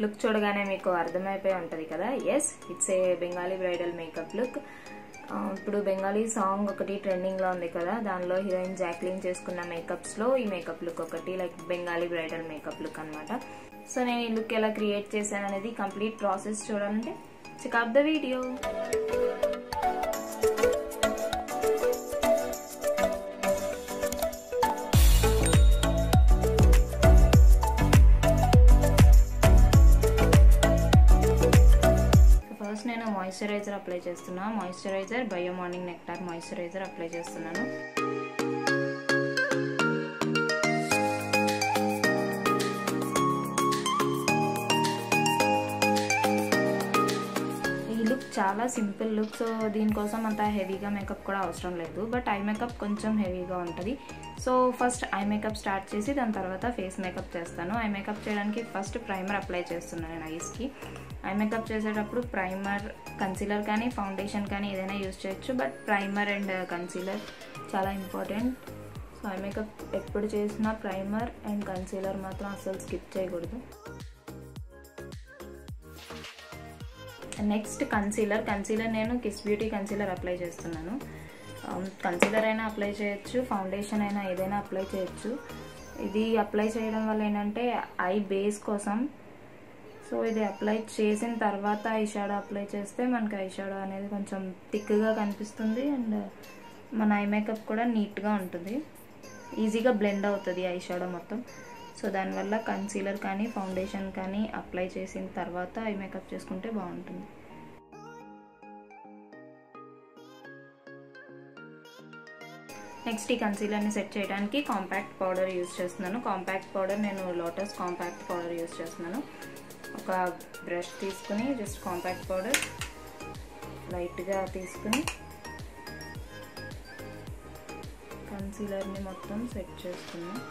Look చూడగానే మీకు అర్థమైపోయి ఉంటుంది కదా. Yes, it's a Bengali bridal makeup look. ఇప్పుడు బెంగాలీ సాంగ్ ఒకటి ట్రెండింగ్ లో ఉంది కదా, దానిలో హీరోయిన్ జాక్లిన్ చేసుకున్న మేకప్స్ లో ఈ మేకప్ లుక్ ఒకటి, like Bengali bridal makeup look అనమాట. సో నేను ఈ లుక్ ఎలా క్రియేట్ చేశాను అనేది కంప్లీట్ ప్రాసెస్ చూడాలంటే చెక్ అవుట్ ద వీడియో. నేను మాయిశ్చరైజర్ అప్లై చేస్తున్నా. Moisturiser bio morning nectar moisturiser apply చేస్తున్నాను. ఈ లుక్ చాలా సింపుల్ లుక్. సో దీనికోసం అంత హెవీగా మేకప్ కూడా అవసరం లేదు, బట్ ఐ మేకప్ కొంచెం హెవీగా ఉంటుంది. So first eye makeup start చేసి దాని తర్వాత ఫేస్ మేకప్ చేస్తాను. ఐ మేకప్ చేయడానికి ఫస్ట్ ప్రైమర్ అప్లై చేస్తున్నాను నేను ఐస్కి. ఐ మేకప్ చేసేటప్పుడు ప్రైమర్, కన్సీలర్ కానీ ఫౌండేషన్ కానీ ఏదైనా యూజ్ చేయొచ్చు, బట్ ప్రైమర్ అండ్ కన్సీలర్ చాలా ఇంపార్టెంట్. సో ఐ మేకప్ ఎప్పుడు చేసినా ప్రైమర్ అండ్ కన్సీలర్ మాత్రం అస్సలు స్కిప్ చేయకూడదు. నెక్స్ట్ కన్సీలర్ నేను కిస్ బ్యూటీ కన్సీలర్ అప్లై చేస్తున్నాను. కన్సీలర్ అయినా అప్లై చేయొచ్చు, ఫౌండేషన్ అయినా ఏదైనా అప్లై చేయొచ్చు. ఇది అప్లై చేయడం వల్ల ఏంటంటే ఐ బేస్ కోసం. సో ఇది అప్లై చేసిన తర్వాత ఐ షాడో అప్లై చేస్తే మనకి ఐ షాడో అనేది కొంచెం థిక్గా కనిపిస్తుంది అండ్ మన ఐ మేకప్ కూడా నీట్గా ఉంటుంది, ఈజీగా బ్లెండ్ అవుతుంది ఐ షాడో మొత్తం. సో దానివల్ల కన్సీలర్ కానీ ఫౌండేషన్ కానీ అప్లై చేసిన తర్వాత ఐ మేకప్ చేసుకుంటే బాగుంటుంది. నెక్స్ట్ ఈ కన్సీలర్ని సెట్ చేయడానికి కాంపాక్ట్ పౌడర్ యూజ్ చేస్తున్నాను. కాంపాక్ట్ పౌడర్ నేను లోటస్ కాంపాక్ట్ పౌడర్ యూజ్ చేస్తున్నాను. ఒక బ్రష్ తీసుకుని జస్ట్ కాంపాక్ట్ పౌడర్ లైట్గా తీసుకుని కన్సీలర్ని మొత్తం సెట్ చేసుకున్నాను.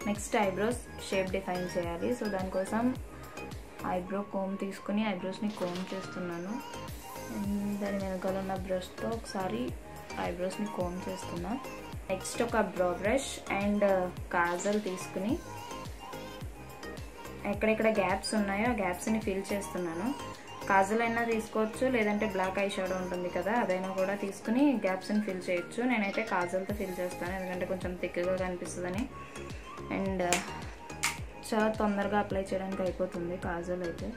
నెక్స్ట్ ఐబ్రోస్ షేప్ డిఫైన్ చేయాలి. సో దానికోసం ఐబ్రో కోమ్ తీసుకుని ఐబ్రోస్ని కోమ్ చేస్తున్నాను. దాని వెనకాల ఉన్న బ్రష్తో ఒకసారి ఐబ్రోస్ని కోమ్ చేస్తున్నా. నెక్స్ట్ ఒక బ్రో బ్రష్ అండ్ కాజల్ తీసుకుని ఎక్కడెక్కడ గ్యాప్స్ ఉన్నాయో ఆ గ్యాప్స్ని ఫిల్ చేస్తున్నాను. కాజల్ అయినా తీసుకోవచ్చు, లేదంటే బ్లాక్ ఐ షాడో ఉంటుంది కదా అదైనా కూడా తీసుకుని గ్యాప్స్ని ఫిల్ చేయొచ్చు. నేనైతే కాజల్తో ఫిల్ చేస్తాను, ఎందుకంటే కొంచెం థిక్గా కనిపిస్తుందని అండ్ చాలా తొందరగా అప్లై చేయడానికి అయిపోతుంది కాజల్ అయితే.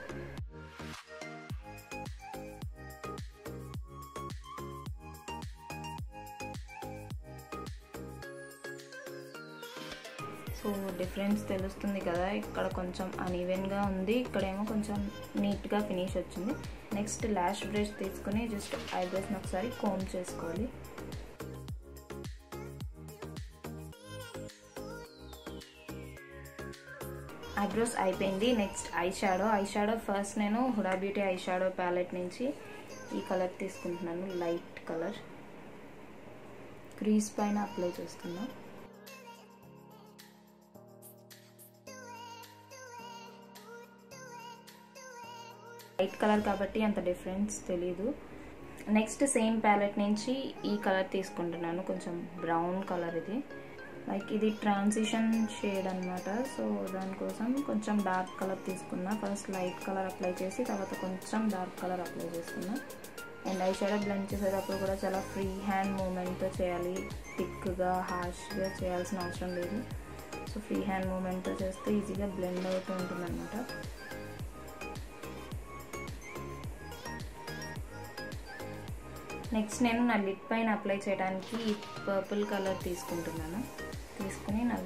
సో డిఫరెన్స్ తెలుస్తుంది కదా, ఇక్కడ కొంచెం అన్ఈవెన్గా ఉంది, ఇక్కడేమో కొంచెం నీట్గా ఫినిష్ వచ్చింది. నెక్స్ట్ ల్యాష్ బ్రష్ తీసుకుని జస్ట్ ఐబ్రోస్ని ఒకసారి కోమ్ చేసుకోవాలి. ఐబ్రోస్ అయిపోయింది. నెక్స్ట్ ఐ షాడో ఫస్ట్ నేను Huda Beauty eye shadow palette నుంచి ఈ కలర్ తీసుకుంటున్నాను, లైట్ కలర్. క్రీజ్ పైన అప్లై చేస్తున్నా. లైట్ కలర్ కాబట్టి అంత డిఫరెన్స్ తెలీదు. నెక్స్ట్ సేమ్ ప్యాలెట్ నుంచి ఈ కలర్ తీసుకుంటున్నాను, కొంచెం బ్రౌన్ కలర్. ఇది లైక్ ఇది ట్రాన్సిషన్ షేడ్ అనమాట. సో దానికోసం కొంచెం డార్క్ కలర్ తీసుకున్నా. ఫస్ట్ లైట్ కలర్ అప్లై చేసి తర్వాత కొంచెం డార్క్ కలర్ అప్లై చేసుకున్నా. అండ్ ఐ షాడో బ్లెండ్ చేసేటప్పుడు కూడా చాలా ఫ్రీ హ్యాండ్ మూమెంట్తో చేయాలి, థిక్గా హార్ష్గా చేయాల్సిన అవసరం లేదు. సో ఫ్రీ హ్యాండ్ మూమెంట్తో చేస్తే ఈజీగా బ్లెండ్ అవుతూ ఉంటుంది అనమాట. నెక్స్ట్ నేను నా లిప్ పైన అప్లై చేయడానికి పర్పుల్ కలర్ తీసుకుంటున్నాను. తీసుకుని నా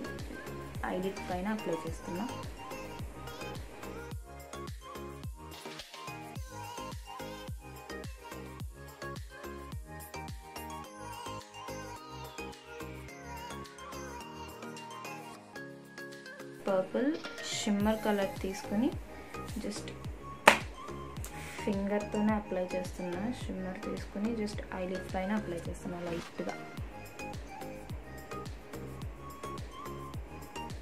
ఐ లిప్ పైన అప్లై చేస్తున్నా. పర్పుల్ షిమ్మర్ కలర్ తీసుకుని జస్ట్ ఫింగర్తోనే అప్లై చేస్తున్నా. షిమ్మర్ తీసుకుని జస్ట్ ఐలిడ్ పైన అప్లై చేస్తున్నా లైట్గా.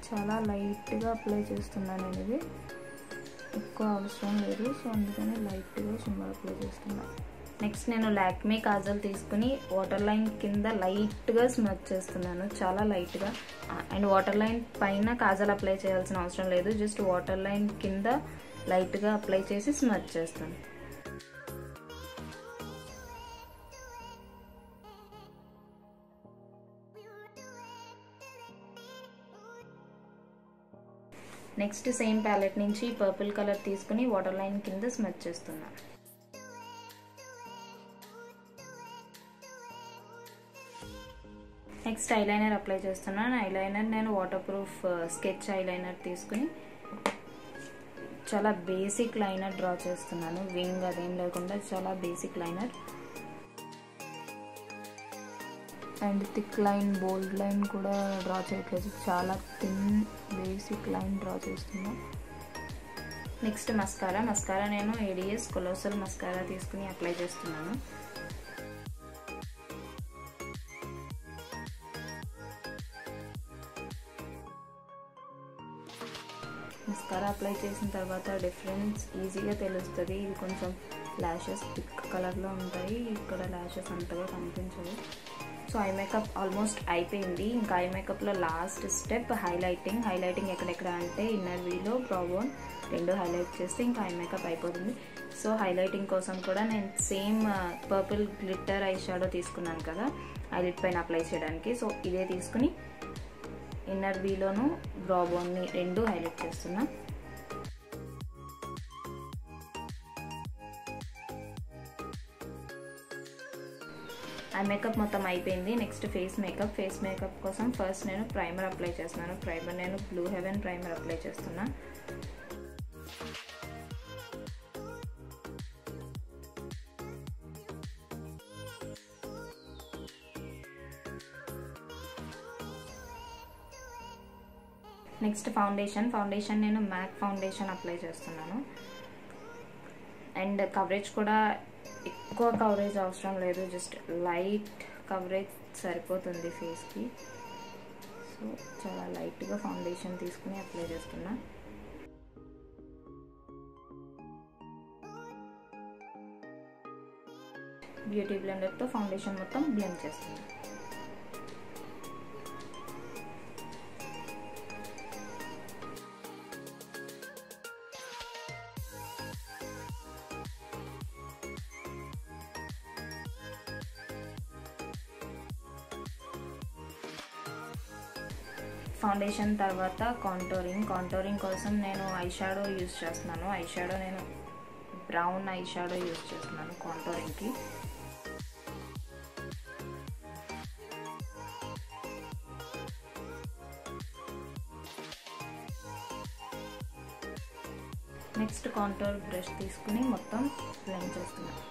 చాలా లైట్గా అప్లై చేస్తున్నాను నేను, ఇది ఎక్కువ అవసరం లేదు. సో అందుకని లైట్గా షిమ్మర్ అప్లై చేస్తున్నా. నెక్స్ట్ నేను లాక్మే కాజల్ తీసుకుని వాటర్ లైన్ కింద లైట్గా స్మచ్ చేస్తున్నాను, చాలా లైట్గా. అండ్ వాటర్ లైన్ పైన కాజల్ అప్లై చేయాల్సిన అవసరం లేదు, జస్ట్ వాటర్ లైన్ కింద లైట్గా అప్లై చేసి స్మచ్ చేస్తాను. నెక్స్ట్ సేమ్ ప్యాలెట్ నుంచి పర్పుల్ కలర్ తీసుకుని వాటర్ లైన్ కింద స్మచ్ చేస్తున్నాను. నెక్స్ట్ ఐలైనర్ అప్లై చేస్తున్నాను. ఐలైనర్ నేను వాటర్ ప్రూఫ్ స్కెచ్ ఐలైనర్ తీసుకుని చాలా బేసిక్ లైనర్ డ్రా చేస్తున్నాను, వింగ్ అదేం లేకుండా చాలా basic liner. And thick line, bold line కూడా డ్రా చేయట్లేదు, చాలా థిన్ బేసిక్ లైన్ డ్రా చేస్తున్నాను. నెక్స్ట్ మస్కారా నేను ఏడిఎస్ కొలోసల్ మస్కారా తీసుకుని అప్లై చేస్తున్నాను. మస్కారా అప్లై చేసిన తర్వాత డిఫరెన్స్ ఈజీగా తెలుస్తుంది. ఇది కొంచెం ల్యాషెస్ థిక్ కలర్లో ఉంటాయి, ఇక్కడ ల్యాషెస్ అంతగా కనిపించవు. సో ఐ మేకప్ ఆల్మోస్ట్ అయిపోయింది. ఇంకా ఐ మేకప్లో లాస్ట్ స్టెప్ హైలైటింగ్ ఎక్కడెక్కడ అంటే ఇన్నర్ వీలో, బ్రౌబోన్ రెండు హైలైట్ చేస్తే ఇంకా ఐ మేకప్ అయిపోతుంది. సో హైలైటింగ్ కోసం కూడా నేను same purple glitter eye shadow తీసుకున్నాను కదా ఐలిడ్ పైన అప్లై చేయడానికి. సో ఇదే తీసుకుని ఇన్నర్ వీలోను బ్రౌబోన్ని రెండు హైలైట్ చేస్తున్నా. ఐ మేకప్ మొత్తం అయిపోయింది. నెక్స్ట్ ఫేస్ మేకప్ కోసం ఫస్ట్ నేను ప్రైమర్ అప్లై చేస్తున్నాను. ప్రైమర్ నేను బ్లూ హెవెన్ ప్రైమర్ అప్లై చేస్తున్నా. నెక్స్ట్ ఫౌండేషన్ నేను మ్యాక్ ఫౌండేషన్ అప్లై చేస్తున్నాను. అండ్ కవరేజ్ కూడా ఎక్కువ కవరేజ్ అవసరం లేదు, జస్ట్ లైట్ కవరేజ్ సరిపోతుంది ఫేస్కి. సో చాలా లైట్గా ఫౌండేషన్ తీసుకుని అప్లై చేస్తున్నా. బ్యూటీ బ్లెండర్తో ఫౌండేషన్ మొత్తం బ్లెండ్ చేస్తున్నా. ఫౌండేషన్ తర్వాత కాంటోరింగ్ కోసం నేను ఐ షాడో యూజ్ చేస్తున్నాను. నేను బ్రౌన్ ఐ షాడో యూజ్ చేస్తున్నాను కాంటోరింగ్కి. నెక్స్ట్ కాంటోర్ బ్రష్ తీసుకుని మొత్తం బ్లెండ్ చేస్తున్నాను.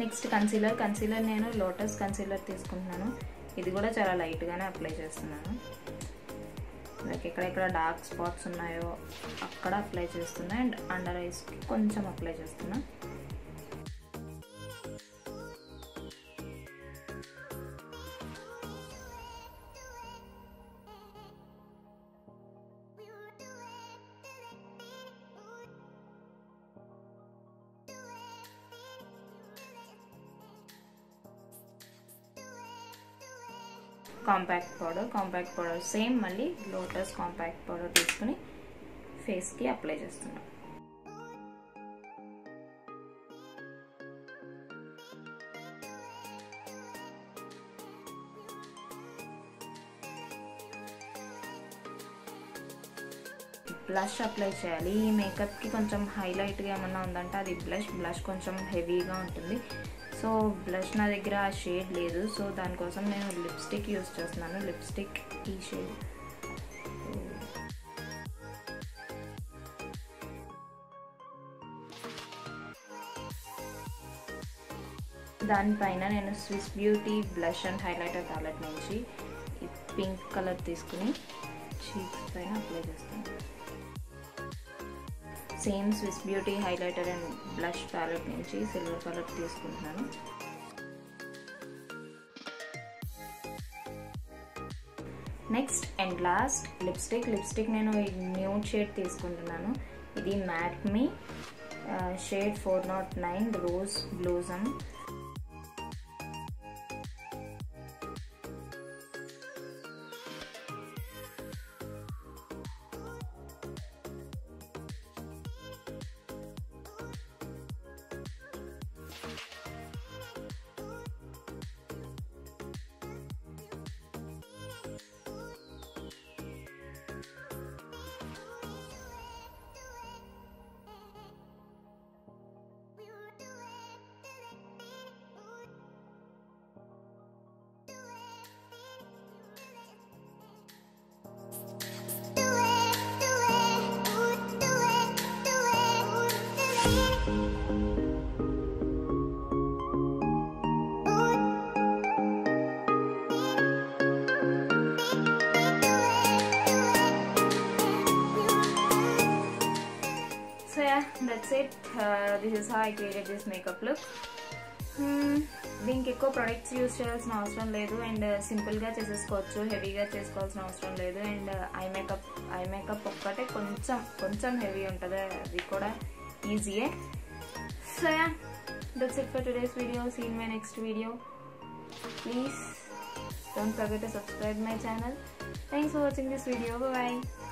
నెక్స్ట్ కన్సీలర్ నేను లోటస్ కన్సీలర్ తీసుకుంటున్నాను. ఇది కూడా చాలా లైట్గానే అప్లై చేస్తున్నాను. లైక్ ఎక్కడెక్కడ డార్క్ స్పాట్స్ ఉన్నాయో అక్కడ అప్లై చేస్తున్నా. అండ్ అండర్ ఐస్కి కొంచెం అప్లై చేస్తున్నా. కాంపాక్ట్ పౌడర్ సేమ్ మళ్ళీ లోటస్ కాంపాక్ట్ పౌడర్ తీసుకుని ఫేస్కి అప్లై చేస్తున్నాం. బ్లష్ అప్లై చేయాలి. ఈ మేకప్కి కొంచెం హైలైట్గా ఏమన్నా ఉందంటే అది బ్లష్ కొంచెం హెవీగా ఉంటుంది. సో బ్లష్ నా దగ్గర ఆ షేడ్ లేదు, సో దానికోసం నేను లిప్స్టిక్ యూజ్ చేస్తున్నాను. లిప్స్టిక్ ఈ షేడ్. దానిపైన నేను Swiss beauty blush and highlighter palette నుంచి ఈ పింక్ కలర్ తీసుకుని చీక్స్ పైన అప్లై చేస్తాను. Same Swiss beauty highlighter and blush palette నుంచి సిల్వర్ కలర్ తీసుకుంటున్నాను. నెక్స్ట్ అండ్ లాస్ట్ లిప్స్టిక్ నేను ఈ న్యూడ్ షేడ్ తీసుకుంటున్నాను. ఇది matte me shade 409 rose blossom. So yeah, that's it. This is how I created this makeup look. దీనికి ఎక్కువ products use చేయాల్సిన అవసరం లేదు అండ్ సింపుల్గా చేసేసుకోవచ్చు, హెవీగా చేసుకోవాల్సిన అవసరం లేదు. అండ్ ఐ మేకప్ ఒక్కటే కొంచెం హెవీ ఉంటుంది, అది కూడా ఈజీయే. So yeah, that's it for today's video. See you in my next video. Please don't forget to subscribe my channel. Thanks for watching this video. Bye bye.